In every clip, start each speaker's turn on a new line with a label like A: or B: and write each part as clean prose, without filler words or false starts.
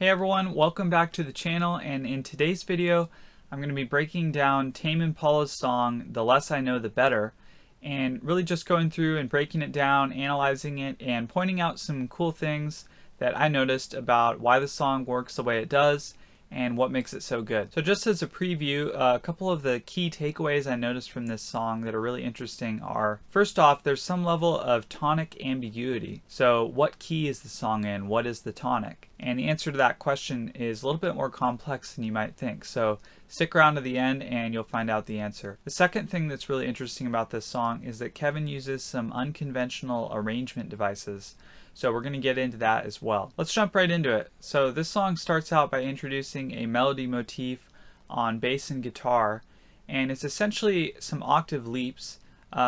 A: Hey everyone, welcome back to the channel, and in today's video I'm going to be breaking down Tame Impala's song The Less I Know the Better, and really just going through and breaking it down, analyzing it, and pointing out some cool things that I noticed about why the song works the way it does and what makes it so good. So just as a preview, a couple of the key takeaways I noticed from this song that are really interesting are, first off, there's some level of tonic ambiguity. So what key is the song in? What is the tonic? And the answer to that question is a little bit more complex than you might think. So stick around to the end and you'll find out the answer. The second thing that's really interesting about this song is that Kevin uses some unconventional arrangement devices. So we're going to get into that as well. Let's jump right into it. So this song starts out by introducing a melody motif on bass and guitar, and it's essentially some octave leaps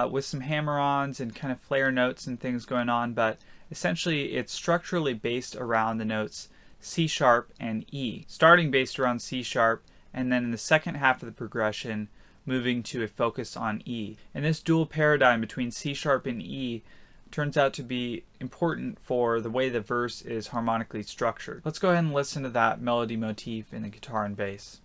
A: with some hammer-ons and kind of flare notes and things going on, but essentially it's structurally based around the notes C sharp and E, starting based around C sharp, and then in the second half of the progression moving to a focus on E. And this dual paradigm between C sharp and E turns out to be important for the way the verse is harmonically structured. Let's go ahead and listen to that melody motif in the guitar and bass.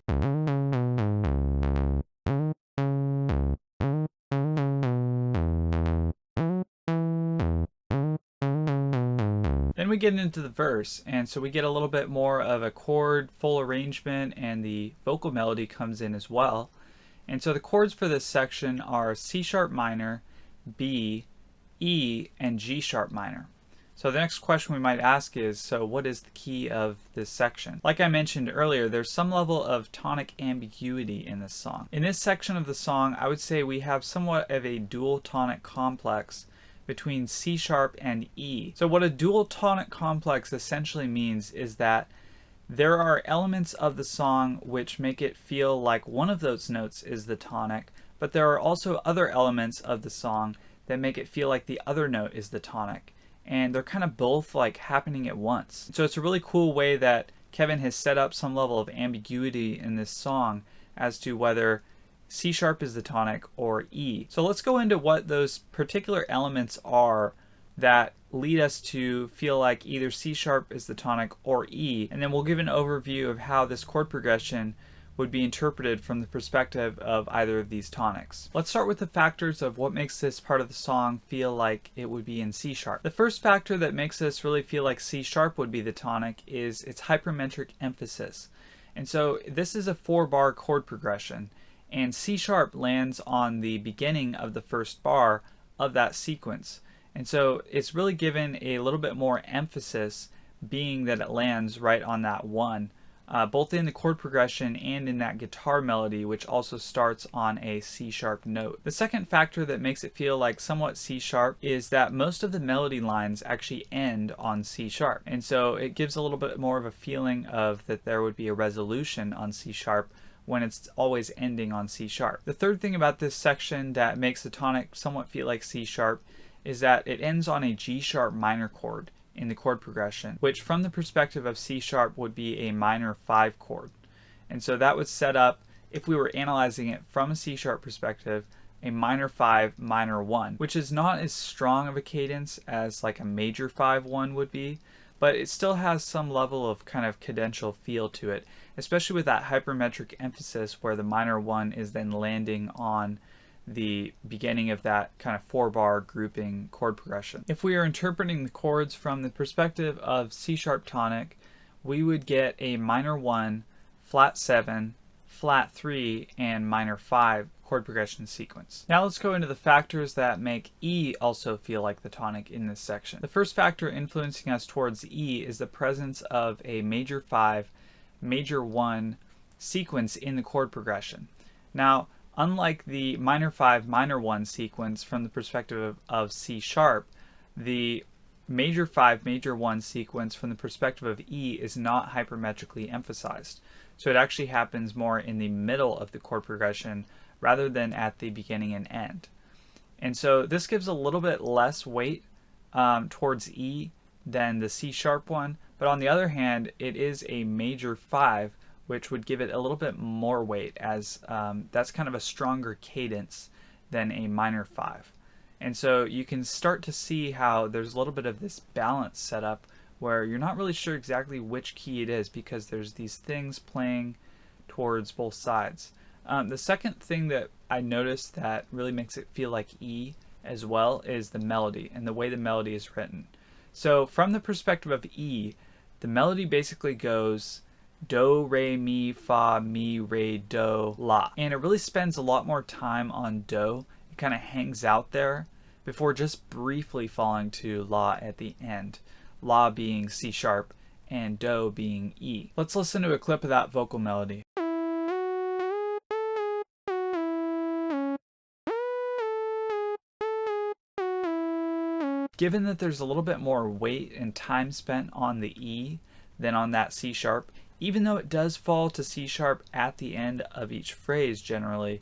A: Then we get into the verse, and so we get a little bit more of a chord full arrangement, and the vocal melody comes in as well. And so the chords for this section are C sharp minor, B, E, and G sharp minor. So the next question we might ask is, so what is the key of this section? Like I mentioned earlier, there's some level of tonic ambiguity in this song. In this section of the song, I would say we have somewhat of a dual tonic complex between C sharp and E. So what a dual tonic complex essentially means is that there are elements of the song which make it feel like one of those notes is the tonic, but there are also other elements of the song that make it feel like the other note is the tonic, and they're kind of both like happening at once. So it's a really cool way that Kevin has set up some level of ambiguity in this song as to whether C sharp is the tonic or E. So let's go into what those particular elements are that lead us to feel like either C sharp is the tonic or E, and then we'll give an overview of how this chord progression would be interpreted from the perspective of either of these tonics. Let's start with the factors of what makes this part of the song feel like it would be in C sharp. The first factor that makes this really feel like C sharp would be the tonic is its hypermetric emphasis. And so this is a 4-bar chord progression, and C sharp lands on the beginning of the first bar of that sequence. And so it's really given a little bit more emphasis, being that it lands right on that one. Both in the chord progression and in that guitar melody, which also starts on a C sharp note. The second factor that makes it feel like somewhat C sharp is that most of the melody lines actually end on C sharp. And so it gives a little bit more of a feeling of that there would be a resolution on C sharp when it's always ending on C sharp. The third thing about this section that makes the tonic somewhat feel like C sharp is that it ends on a G sharp minor chord in the chord progression, which from the perspective of C sharp would be a minor 5 chord. And so that would set up, if we were analyzing it from a C sharp perspective, a minor 5, minor 1, which is not as strong of a cadence as like a major 5-1 would be, but it still has some level of kind of cadential feel to it, especially with that hypermetric emphasis where the minor 1 is then landing on the beginning of that kind of 4-bar grouping chord progression. If we are interpreting the chords from the perspective of C sharp tonic, we would get a minor 1, flat 7, flat 3, and minor 5 chord progression sequence. Now let's go into the factors that make E also feel like the tonic in this section. The first factor influencing us towards E is the presence of a major 5, major 1 sequence in the chord progression. Now, unlike the minor 5, minor 1 sequence from the perspective of C sharp, the major 5, major 1 sequence from the perspective of E is not hypermetrically emphasized. So it actually happens more in the middle of the chord progression rather than at the beginning and end. And so this gives a little bit less weight towards E than the C sharp one, but on the other hand, it is a major 5, which would give it a little bit more weight, as that's kind of a stronger cadence than a minor 5. And so you can start to see how there's a little bit of this balance set up where you're not really sure exactly which key it is because there's these things playing towards both sides. The second thing that I noticed that really makes it feel like E as well is the melody and the way the melody is written. So from the perspective of E, the melody basically goes do, re, mi, fa, mi, re, do, la. And it really spends a lot more time on do. It kind of hangs out there before just briefly falling to la at the end. La being C sharp and do being E. Let's listen to a clip of that vocal melody. Given that there's a little bit more weight and time spent on the E than on that C sharp, even though it does fall to C sharp at the end of each phrase generally,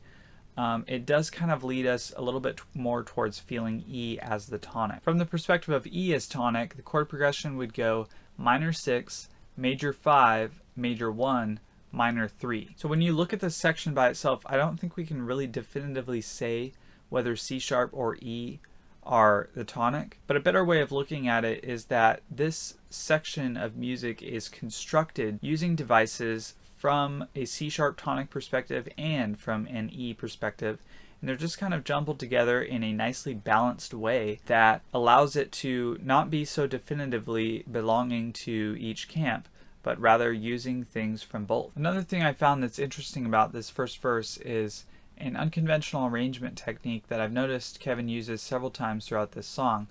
A: it does kind of lead us a little bit more towards feeling E as the tonic. From the perspective of E as tonic, the chord progression would go minor 6, major 5, major 1, minor 3. So when you look at this section by itself, I don't think we can really definitively say whether C sharp or E are the tonic, but a better way of looking at it is that this section of music is constructed using devices from a C sharp tonic perspective and from an E perspective, and they're just kind of jumbled together in a nicely balanced way that allows it to not be so definitively belonging to each camp, but rather using things from both. Another thing I found that's interesting about this first verse is an unconventional arrangement technique that I've noticed Kevin uses several times throughout this song,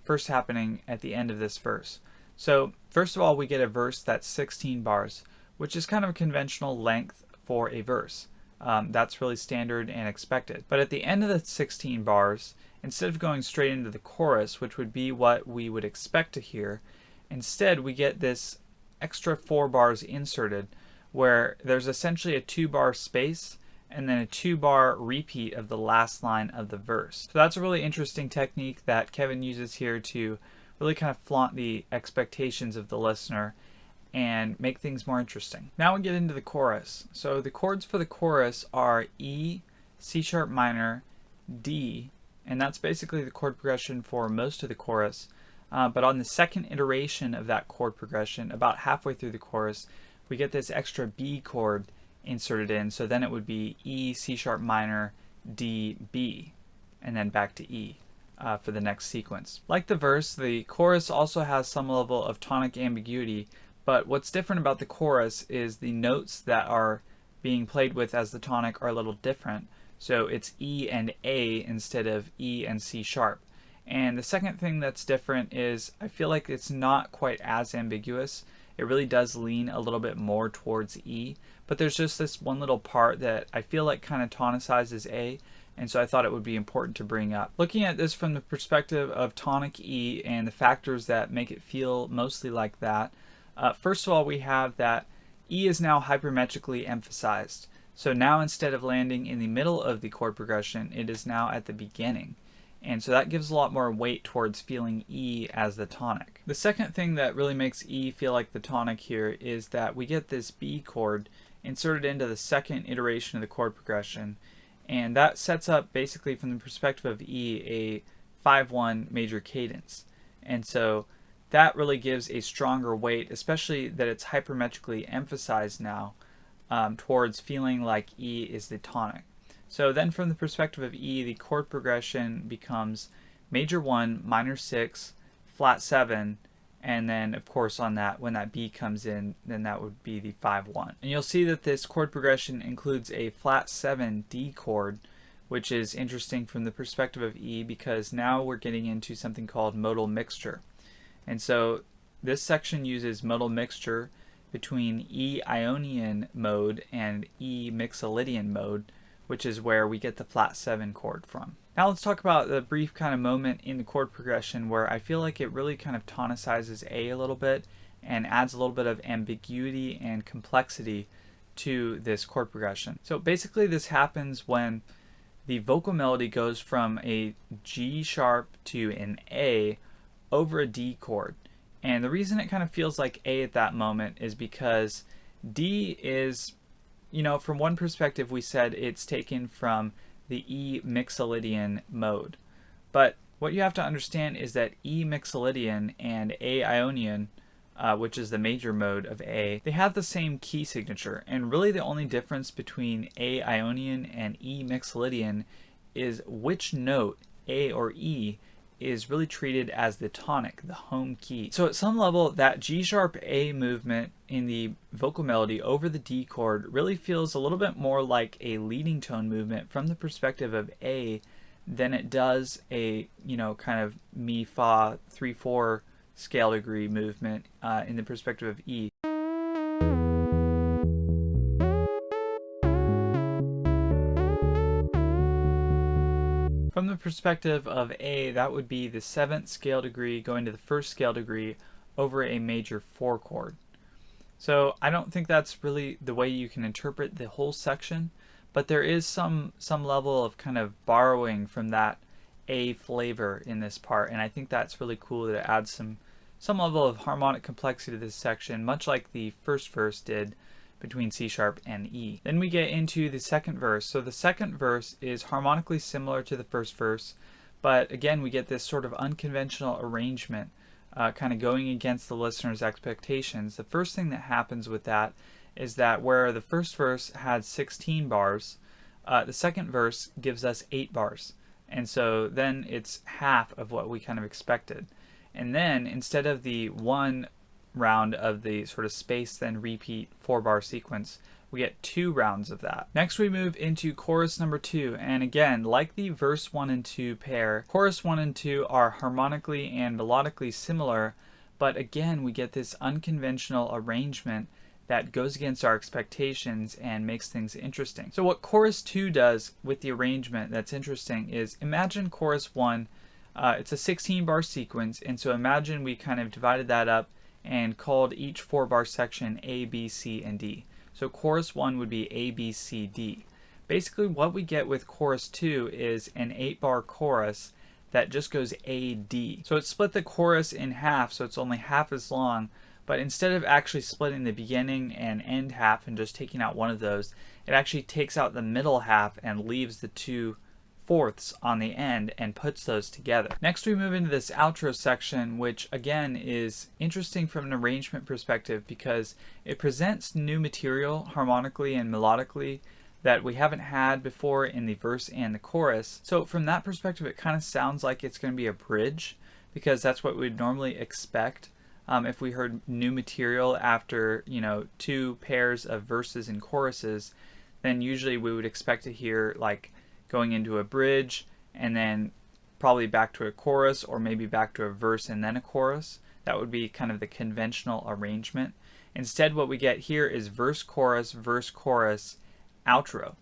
A: first happening at the end of this verse. So first of all, we get a verse that's 16 bars, which is kind of a conventional length for a verse. That's really standard and expected. But at the end of the 16 bars, instead of going straight into the chorus, which would be what we would expect to hear, instead we get this extra 4 bars inserted where there's essentially a 2-bar space and then a 2-bar repeat of the last line of the verse. So that's a really interesting technique that Kevin uses here to really kind of flaunt the expectations of the listener and make things more interesting. Now we get into the chorus. So the chords for the chorus are E, C sharp minor, D, and that's basically the chord progression for most of the chorus. But on the second iteration of that chord progression, about halfway through the chorus, we get this extra B chord inserted in, so then it would be E, C sharp minor, D, B, and then back to E for the next sequence. Like the verse, the chorus also has some level of tonic ambiguity, but what's different about the chorus is the notes that are being played with as the tonic are a little different. So it's E and A instead of E and C sharp. And the second thing that's different is I feel like it's not quite as ambiguous. It really does lean a little bit more towards E, but there's just this one little part that I feel like kind of tonicizes A, and so I thought it would be important to bring up. Looking at this from the perspective of tonic E and the factors that make it feel mostly like that, first of all, we have that E is now hypermetrically emphasized. So now instead of landing in the middle of the chord progression, it is now at the beginning. And so that gives a lot more weight towards feeling E as the tonic. The second thing that really makes E feel like the tonic here is that we get this B chord inserted into the second iteration of the chord progression. And that sets up, basically from the perspective of E, a 5-1 major cadence. And so that really gives a stronger weight, especially that it's hypermetrically emphasized now towards feeling like E is the tonic. So then from the perspective of E, the chord progression becomes major 1, minor 6, flat 7, and then of course on that, when that B comes in, then that would be the 5-1. And you'll see that this chord progression includes a flat 7 D chord, which is interesting from the perspective of E because now we're getting into something called modal mixture. And so this section uses modal mixture between E Ionian mode and E Mixolydian mode, which is where we get the flat 7 chord from. Now let's talk about the brief kind of moment in the chord progression where I feel like it really kind of tonicizes A a little bit and adds a little bit of ambiguity and complexity to this chord progression. So basically this happens when the vocal melody goes from a G sharp to an A over a D chord. And the reason it kind of feels like A at that moment is because D is, you know, from one perspective we said it's taken from the E Mixolydian mode. But what you have to understand is that E Mixolydian and A Ionian which is the major mode of A, they have the same key signature, and really the only difference between A Ionian and E Mixolydian is which note, A or E, is really treated as the tonic, the home key. So at some level, that G sharp A movement in the vocal melody over the D chord really feels a little bit more like a leading tone movement from the perspective of A than it does a, kind of mi fa 3/4 scale degree movement in the perspective of E. From the perspective of A, that would be the 7th scale degree going to the 1st scale degree over a major 4 chord. So I don't think that's really the way you can interpret the whole section, but there is some level of kind of borrowing from that A flavor in this part, and I think that's really cool that it adds some level of harmonic complexity to this section, much like the first verse did between C sharp and E. Then we get into the second verse. So the second verse is harmonically similar to the first verse, but again we get this sort of unconventional arrangement kind of going against the listener's expectations. The first thing that happens with that is that where the first verse had 16 bars, the second verse gives us 8 bars. And so then it's half of what we kind of expected. And then instead of the one round of the sort of space then repeat 4-bar sequence, we get 2 rounds of that. Next we move into chorus number 2, and again, like the verse 1 and 2 pair, chorus 1 and 2 are harmonically and melodically similar, but again we get this unconventional arrangement that goes against our expectations and makes things interesting. So what chorus 2 does with the arrangement that's interesting is, imagine chorus 1, it's a 16-bar sequence, and so imagine we kind of divided that up and called each 4-bar section A, B, C, and D. So chorus 1 would be A, B, C, D. Basically what we get with chorus 2 is an 8-bar chorus that just goes A, D. So it split the chorus in half, so it's only half as long, but instead of actually splitting the beginning and end half and just taking out one of those, it actually takes out the middle half and leaves the 2 fourths on the end and puts those together. Next we move into this outro section, which again is interesting from an arrangement perspective because it presents new material harmonically and melodically that we haven't had before in the verse and the chorus. So from that perspective it kind of sounds like it's going to be a bridge, because that's what we'd normally expect if we heard new material after 2 pairs of verses and choruses. Then usually we would expect to hear like going into a bridge and then probably back to a chorus, or maybe back to a verse and then a chorus. That would be kind of the conventional arrangement. Instead what we get here is verse chorus, outro.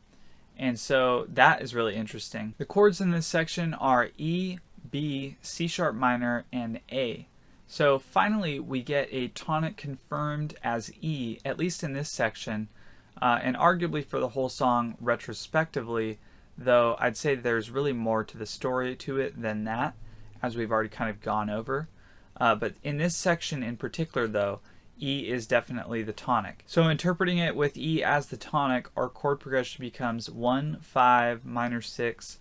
A: And so that is really interesting. The chords in this section are E, B, C sharp minor, and A. So finally we get a tonic confirmed as E, at least in this section, and arguably for the whole song retrospectively, though I'd say there's really more to the story to it than that, as we've already kind of gone over. But in this section in particular though, E is definitely the tonic. So interpreting it with E as the tonic, our chord progression becomes 1, 5, minor 6,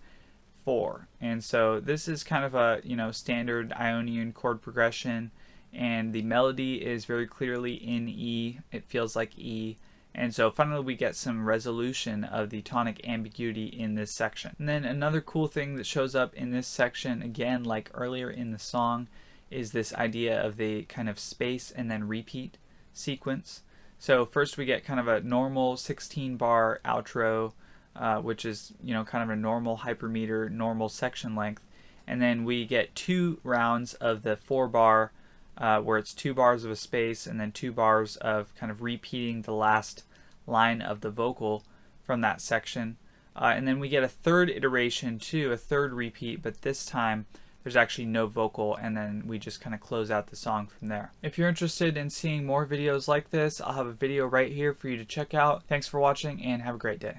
A: 4. And so this is kind of a standard Ionian chord progression, and the melody is very clearly in E. It feels like E. And so finally we get some resolution of the tonic ambiguity in this section. And then another cool thing that shows up in this section, again like earlier in the song, is this idea of the kind of space and then repeat sequence. So first we get kind of a normal 16-bar outro, which is kind of a normal hypermeter, normal section length. And then we get 2 rounds of the 4-bar, where it's 2 bars of a space and then 2 bars of kind of repeating the last line of the vocal from that section. And then we get a third iteration too, a third repeat, but this time there's actually no vocal, and then we just kind of close out the song from there. If you're interested in seeing more videos like this, I'll have a video right here for you to check out. Thanks for watching and have a great day.